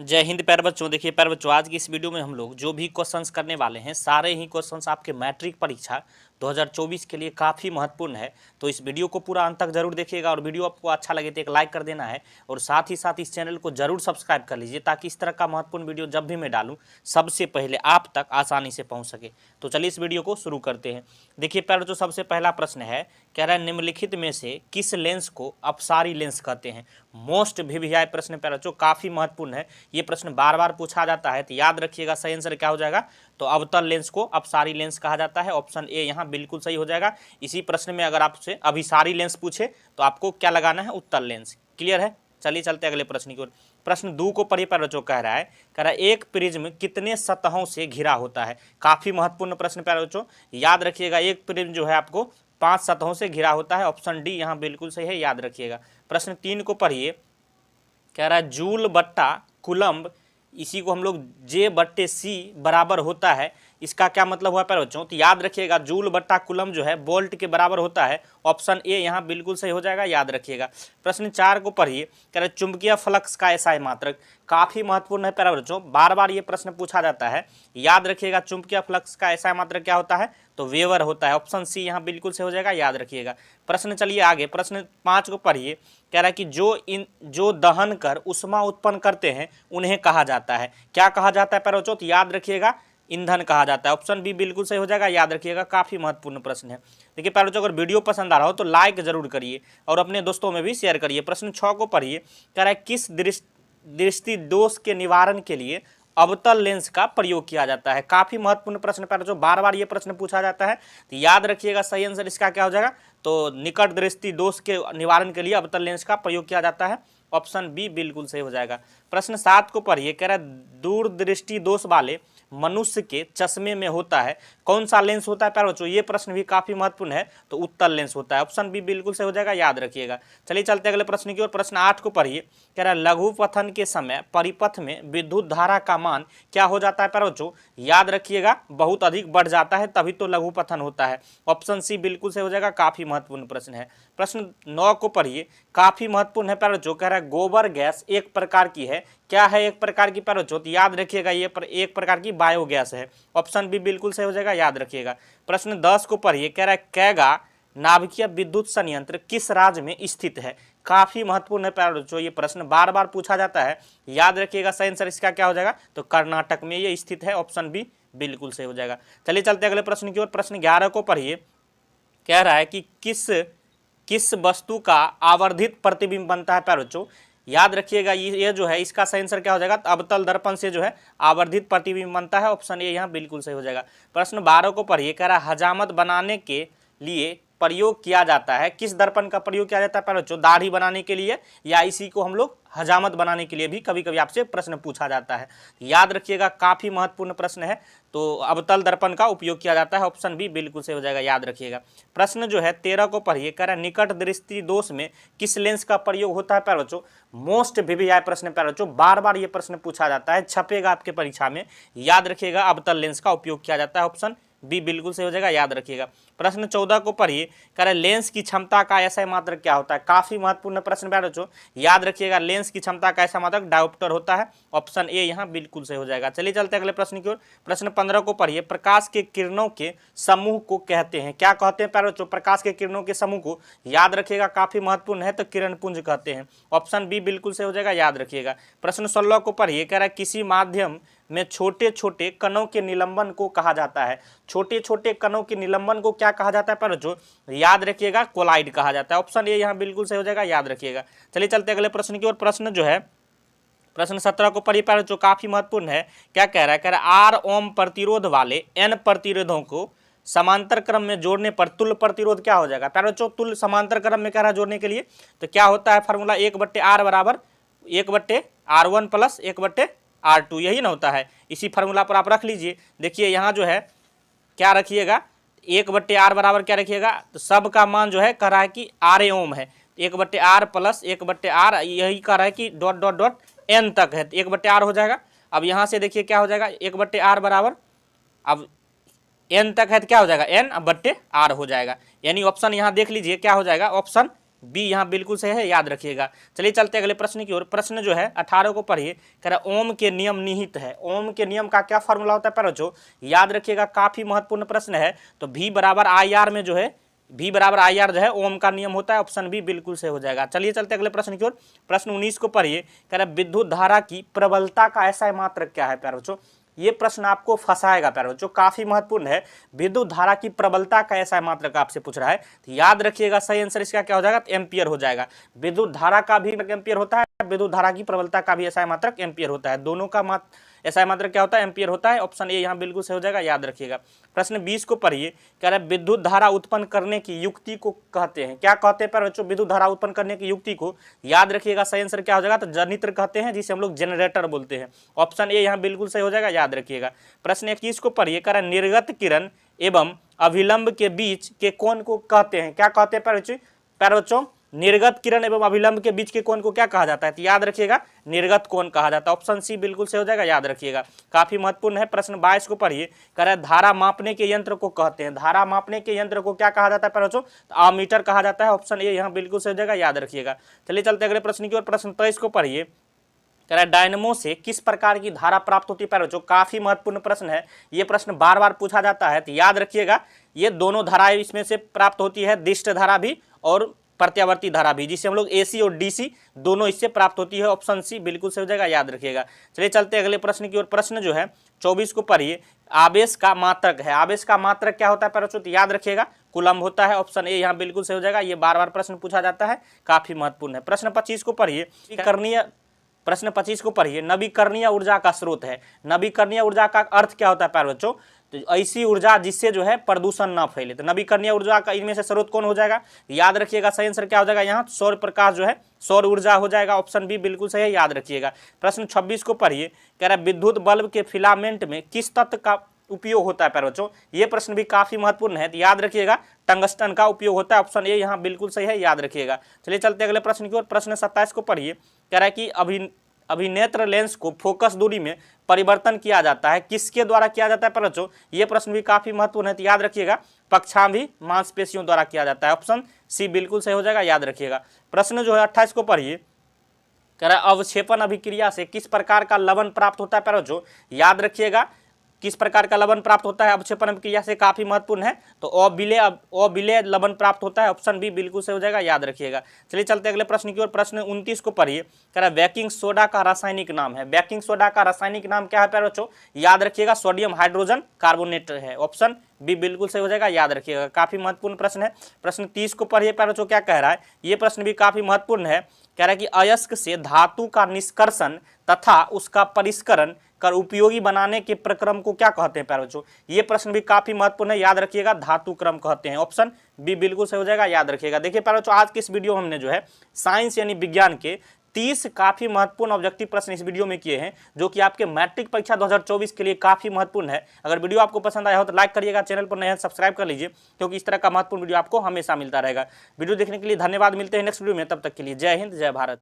जय हिंद प्यारे बच्चों। देखिए प्यारे बच्चों, आज की इस वीडियो में हम लोग जो भी क्वेश्चंस करने वाले हैं सारे ही क्वेश्चंस आपके मैट्रिक परीक्षा 2024 के लिए काफ़ी महत्वपूर्ण है। तो इस वीडियो को पूरा अंत तक जरूर देखिएगा और वीडियो आपको अच्छा लगे तो एक लाइक कर देना है और साथ ही साथ इस चैनल को जरूर सब्सक्राइब कर लीजिए ताकि इस तरह का महत्वपूर्ण वीडियो जब भी मैं डालूँ सबसे पहले आप तक आसानी से पहुँच सके। तो चलिए इस वीडियो को शुरू करते हैं। देखिए प्यारे बच्चों, सबसे पहला प्रश्न है, कह रहा है निम्नलिखित में से किस लेंस को अपसारी लेंस कहते हैं। मोस्ट वीवीआई प्रश्न प्यारे बच्चों, काफ़ी महत्वपूर्ण है। ये प्रश्न बार बार पूछा जाता है तो याद रखिएगा सही आंसर क्या हो जाएगा। तो अवतल लेंस को अपसारी लेंस कहा जाता है। ऑप्शन ए यहाँ बिल्कुल सही हो जाएगा। इसी प्रश्न में अगर आपसे अभिसारी लेंस पूछे तो आपको क्या लगाना है, उत्तल लेंस। क्लियर है। चलिए चलते अगले प्रश्न की ओर। प्रश्न 2 को पढ़िए प्यारे बच्चों। कह रहा है एक प्रिज्म कितने सतहों से घिरा होता है। काफी महत्वपूर्ण प्रश्न प्यारे बच्चों, याद रखिएगा। एक प्रिज्म जो है आपको 5 सतहों से घिरा होता है। ऑप्शन डी यहाँ बिल्कुल सही है, याद रखिएगा। प्रश्न 3 को पढ़िए। कह रहा है जूल बट्टा कुलम्ब, इसी को हम लोग जे बट्टे सी बराबर होता है। इसका क्या मतलब हुआ प्यारे बच्चों, तो याद रखिएगा जूल बट्टा कुलम जो है वोल्ट के बराबर होता है। ऑप्शन ए यहाँ बिल्कुल सही हो जाएगा, याद रखिएगा। प्रश्न 4 को पढ़िए। कह रहे चुंबकीय फ्लक्स का एसआई मात्रक, काफी महत्वपूर्ण है प्यारे बच्चों, बार बार ये प्रश्न पूछा जाता है। याद रखिएगा चुंबकीय फ्लक्स का एसआई मात्रक क्या होता है, तो वेबर होता है। ऑप्शन सी यहाँ बिल्कुल सही हो जाएगा, याद रखिएगा। प्रश्न चलिए आगे, प्रश्न 5 को पढ़िए। कह रहा है कि जो दहन कर उष्मा उत्पन्न करते हैं उन्हें कहा जाता है। क्या कहा जाता है प्यारे बच्चों, तो याद रखिएगा ईंधन कहा जाता है। ऑप्शन बी बिल्कुल सही हो जाएगा, याद रखिएगा। काफी महत्वपूर्ण प्रश्न है। देखिए प्यारे बच्चों, अगर वीडियो पसंद आ रहा हो तो लाइक जरूर करिए और अपने दोस्तों में भी शेयर करिए। प्रश्न 6 को पढ़िए। कह रहा है किस दृष्टि दोष के निवारण के लिए अवतल लेंस का प्रयोग किया जाता है। काफी महत्वपूर्ण प्रश्न प्यारे बच्चों, बार बार ये प्रश्न पूछा जाता है तो याद रखिएगा सही आंसर इसका क्या हो जाएगा, तो निकट दृष्टि दोष के निवारण के लिए अवतल लेंस का प्रयोग किया जाता है। ऑप्शन बी बिल्कुल सही हो जाएगा। प्रश्न 7 को पढ़िए। कह रहा है दूरदृष्टि दोष वाले मनुष्य के चश्मे में होता है कौन सा लेंस होता है प्यारे बच्चों, ये प्रश्न भी काफी महत्वपूर्ण है, तो उत्तल लेंस होता है। ऑप्शन बी बिल्कुल सही हो जाएगा, याद रखिएगा। चलिए चलते अगले प्रश्न की ओर। प्रश्न 8 को पढ़िए। कह रहा है लघु पथन के समय परिपथ में विद्युत धारा का मान क्या हो जाता है प्यारे बच्चों, याद रखिएगा बहुत अधिक बढ़ जाता है तभी तो लघु पथन होता है। ऑप्शन सी बिल्कुल सही हो जाएगा, काफी महत्वपूर्ण प्रश्न है। प्रश्न 9 को पढ़िए। काफी महत्वपूर्ण है प्यारे बच्चों। कह रहा है गोबर गैस एक प्रकार की है, क्या है एक प्रकार की प्यारे बच्चों, याद रखिएगा ये एक प्रकार की बायोगैस है। ऑप्शन बी बिल्कुल सही हो जाएगा, याद रखिएगा। प्रश्न 10 को पढ़िए। कह रहा है कैगा नाभिकीय विद्युत संयंत्र किस राज्य में स्थित है। काफी महत्वपूर्ण है प्यारे बच्चों, ये प्रश्न बार बार पूछा जाता है, याद रखिएगा सही आंसर इसका क्या हो जाएगा, तो कर्नाटक में ये स्थित है। ऑप्शन बी बिल्कुल सही हो जाएगा। चलिए चलते अगले प्रश्न की ओर। प्रश्न 11 को पढ़िए। कह रहा है कि किस वस्तु का आवर्धित प्रतिबिंब बनता है प्यारे बच्चों, याद रखिएगा ये जो है इसका सही आंसर क्या हो जाएगा, अवतल दर्पण से जो है आवर्धित प्रतिबिंब बनता है। ऑप्शन ए यहाँ बिल्कुल सही हो जाएगा। प्रश्न 12 को पढ़िए। कह रहा है हजामत बनाने के लिए प्रयोग किया जाता है, किस दर्पण का प्रयोग किया जाता है प्यारे बच्चों, दाढ़ी बनाने के लिए या इसी को हम लोग हजामत बनाने के लिए भी कभी कभी आपसे प्रश्न पूछा जाता है, याद रखिएगा काफी महत्वपूर्ण प्रश्न है। तो अवतल दर्पण का उपयोग किया जाता है। ऑप्शन बी बिल्कुल सही हो जाएगा, याद रखिएगा। प्रश्न जो है 13 को पढ़िए। कह रहा है निकट दृष्टि दोष में किस लेंस का प्रयोग होता है प्यारे बच्चों, मोस्ट वीवीआई प्रश्न प्यारे बच्चों, बार बार ये प्रश्न पूछा जाता है, छपेगा आपके परीक्षा में, याद रखिएगा अवतल लेंस का उपयोग किया जाता है। ऑप्शन बी बिल्कुल सही हो जाएगा, याद रखिएगा। प्रश्न 14 को पढ़िए। कह रहे लेंस की क्षमता का एसआई मात्रक क्या होता है। काफी महत्वपूर्ण प्रश्न प्यारे बच्चों, याद रखिएगा लेंस की क्षमता का एसआई मात्रक डायोप्टर होता है। ऑप्शन ए यहाँ बिल्कुल सही हो जाएगा। चलिए चलते अगले प्रश्न की ओर। प्रश्न 15 को पढ़िए। प्रकाश के किरणों के समूह को कहते हैं, क्या कहते हैं प्यारे बच्चों, प्रकाश के किरणों के समूह को, याद रखिएगा काफी महत्वपूर्ण है, तो किरण पुंज कहते हैं। ऑप्शन बी बिल्कुल सही हो जाएगा, याद रखिएगा। प्रश्न 16 को पढ़िए। कह रहा है किसी माध्यम में छोटे छोटे कणों के निलंबन को कहा जाता है, छोटे छोटे कणों के निलंबन को क्या कहा जाता है पर जो, याद रखिएगा कोलाइड कहा जाता है। ऑप्शन ए यहाँ बिल्कुल सही हो जाएगा, याद रखिएगा। चलिए चलते अगले प्रश्न की ओर। प्रश्न जो है प्रश्न 17 को पढ़िए प्यारे जो काफी महत्वपूर्ण है। क्या कह रहा है, कह रहा है आर ओम प्रतिरोध वाले एन प्रतिरोधों को समांतर क्रम में जोड़ने पर तुल्य प्रतिरोध क्या हो जाएगा प्यारे बच्चों, तुल्य समांतर क्रम में कह रहा है जोड़ने के लिए, तो क्या होता है फॉर्मूला 1/r बराबर 1/r1 प्लस 1/r2, यही ना होता है। इसी फार्मूला पर आप रख लीजिए। देखिए यहाँ जो है क्या रखिएगा, 1/r बराबर क्या रखिएगा, तो सब का मान जो है कह रहा है कि r ओम है, 1/r प्लस 1/r, यही कह रहा है कि डॉट डॉट डॉट n तक है, 1/r हो जाएगा। अब यहाँ से देखिए क्या हो जाएगा, 1/r बराबर अब n तक है तो क्या हो जाएगा, n/r हो जाएगा। यानी ऑप्शन यहाँ देख लीजिए क्या हो जाएगा, ऑप्शन बी यहाँ बिल्कुल सही है, याद रखिएगा। चलिए चलते अगले प्रश्न की ओर। प्रश्न जो है 18 को पढ़िए, कह रहा ओम के नियम निहित है। ओम के नियम का क्या फॉर्मूला होता है प्यारे बच्चों, याद रखिएगा, काफी महत्वपूर्ण प्रश्न है। तो V बराबर IR में जो है V बराबर IR जो है ओम का नियम होता है। ऑप्शन बी बिल्कुल से हो जाएगा। चलिए चलते अगले प्रश्न की ओर। प्रश्न 19 को पढ़िए, कह रहा विद्युत धारा की प्रबलता का ऐसा मात्रक क्या है प्यारे बच्चों। ये प्रश्न आपको फंसाएगा प्यारे बच्चों, काफी महत्वपूर्ण है। विद्युत धारा की प्रबलता का ऐसा मात्रक आपसे पूछ रहा है, तो याद रखिएगा सही आंसर इसका क्या हो जाएगा, तो एम्पियर हो जाएगा। विद्युत धारा का भी एम्पियर होता है, विद्युत धारा की प्रबलता का भी ऐसा मात्रक एम्पियर होता है। दोनों का ऐसा मात्रक क्या होता है, एम्पियर होता है। ऑप्शन ए यहाँ बिल्कुल सही हो जाएगा, याद रखिएगा। प्रश्न 20 को पढ़िए, कह रहा है विद्युत धारा उत्पन्न करने की युक्ति को कहते हैं। क्या कहते हैं प्यारे बच्चों, विद्युत धारा उत्पन्न करने की युक्ति को, याद रखिएगा सही आंसर क्या हो जाएगा, तो जनित्र कहते हैं, जिसे हम लोग जनरेटर बोलते हैं। ऑप्शन ए यहाँ बिल्कुल सही हो जाएगा, याद रखिएगा। प्रश्न 21 को पढ़िए, कह रहा है निर्गत किरण एवं अभिलंब के बीच के कोण को कहते हैं। क्या कहते हैं प्यारे बच्चों, निर्गत किरण एवं अभिलंब के बीच के कोण को क्या कहा जाता है, तो याद रखिएगा निर्गत कोण कहा जाता है। ऑप्शन सी बिल्कुल सही हो जाएगा, याद रखिएगा, काफी महत्वपूर्ण है। प्रश्न 22 को पढ़िए, कह रहा है धारा मापने के यंत्र को कहते हैं। धारा मापने के यंत्र को क्या कहा जाता है प्यारे बच्चों, तो आमीटर कहा जाता है। ऑप्शन ए यहाँ बिल्कुल सही हो जाएगा, याद रखिएगा। चलिए चलते अगले प्रश्न की ओर। प्रश्न 23 को पढ़िए, कह रहा है डायनमो से किस प्रकार की धारा प्राप्त होती है प्यारे बच्चों। काफी महत्वपूर्ण प्रश्न है, ये प्रश्न बार बार पूछा जाता है, तो याद रखिएगा ये दोनों धाराएं इसमें से प्राप्त होती है, दिष्ट धारा भी और प्रत्यावर्ती धारा भी, जिसे हम लोग AC और DC दोनों इससे प्राप्त होती है। ऑप्शन सी बिल्कुल सही हो जाएगा, याद रखिएगा। चलिए चलते अगले प्रश्न की ओर। प्रश्न जो है 24 को पढ़िए, आवेश का मात्रक है। आवेश का मात्रक क्या होता है प्यारे बच्चों, तो याद रखिएगा कूलम्ब होता है। ऑप्शन ए यहाँ बिल्कुल सही हो जाएगा, ये बार बार प्रश्न पूछा जाता है, काफी महत्वपूर्ण है। प्रश्न 25 को पढ़िए, प्रश्न 25 को पढ़िए, नवीकरणीय ऊर्जा का स्रोत है। नवीकरणीय ऊर्जा का अर्थ क्या होता है प्यारे बच्चों, तो ऐसी ऊर्जा जिससे जो है प्रदूषण ना फैले। तो नवीकरणीय ऊर्जा का इनमें से स्रोत कौन हो जाएगा, याद रखिएगा सही आंसर क्या हो जाएगा, यहाँ सौर प्रकाश जो है सौर ऊर्जा हो जाएगा। ऑप्शन बी बिल्कुल सही है, याद रखिएगा। प्रश्न 26 को पढ़िए, कह रहा है विद्युत बल्ब के फिलामेंट में किस तत्व का उपयोग होता है प्यारे बच्चों। ये प्रश्न भी काफी महत्वपूर्ण है, तो याद रखिएगा टंगस्टन का उपयोग होता है। ऑप्शन ए यहाँ बिल्कुल सही है, याद रखिएगा। चलिए चलते अगले प्रश्न की ओर। प्रश्न 27 को पढ़िए, कह रहा है कि अभिनेत्र लेंस को फोकस दूरी में परिवर्तन किया जाता है, किसके द्वारा किया जाता है प्यारे बच्चों। ये प्रश्न भी काफी महत्वपूर्ण है, तो याद रखिएगा पक्षांभी मांसपेशियों द्वारा किया जाता है। ऑप्शन सी बिल्कुल सही हो जाएगा, याद रखिएगा। प्रश्न जो है 28 को पढ़िए, कह रहा है अवक्षेपण अभिक्रिया से किस प्रकार का लवण प्राप्त होता है प्यारे बच्चों। याद रखिएगा किस प्रकार का लवण प्राप्त होता है अवक्षेपण अभिक्रिया से, काफी महत्वपूर्ण है, तो अविलेय लवण प्राप्त होता है। ऑप्शन बी बिल्कुल सही हो जाएगा, याद रखिएगा। चलिए चलते अगले प्रश्न की ओर। प्रश्न 29 को पढ़िए, कह रहा है बेकिंग सोडा का रासायनिक नाम है। बेकिंग सोडा का रासायनिक नाम क्या है प्यारे बच्चों, याद रखिएगा सोडियम हाइड्रोजन कार्बोनेट है। ऑप्शन बी बिल्कुल सही हो जाएगा, याद रखिएगा, काफी महत्वपूर्ण प्रश्न है। प्रश्न 30 को पढ़िए प्यारे बच्चों, क्या कह रहा है, ये प्रश्न भी काफी महत्वपूर्ण है। कह रहा है कि अयस्क से धातु का निष्कर्षण तथा उसका परिष्करण कर उपयोगी बनाने के प्रक्रम को क्या कहते हैं प्यारे बच्चों। ये प्रश्न भी काफी महत्वपूर्ण है, याद रखिएगा धातु क्रम कहते हैं। ऑप्शन बी बिल्कुल सही हो जाएगा, याद रखिएगा। देखिए प्यारे बच्चों, आज के इस वीडियो में हमने जो है साइंस यानी विज्ञान के 30 काफी महत्वपूर्ण ऑब्जेक्टिव प्रश्न इस वीडियो में किए हैं, जो कि आपके मैट्रिक परीक्षा 2024 के लिए काफी महत्वपूर्ण है। अगर वीडियो आपको पसंद आया हो तो लाइक करिएगा, चैनल पर नए हैं सब्सक्राइब कर लीजिए, क्योंकि इस तरह का महत्वपूर्ण वीडियो आपको हमेशा मिलता रहेगा। वीडियो देखने के लिए धन्यवाद, मिलते हैं नेक्स्ट वीडियो में, तब तक के लिए जय हिंद जय भारत।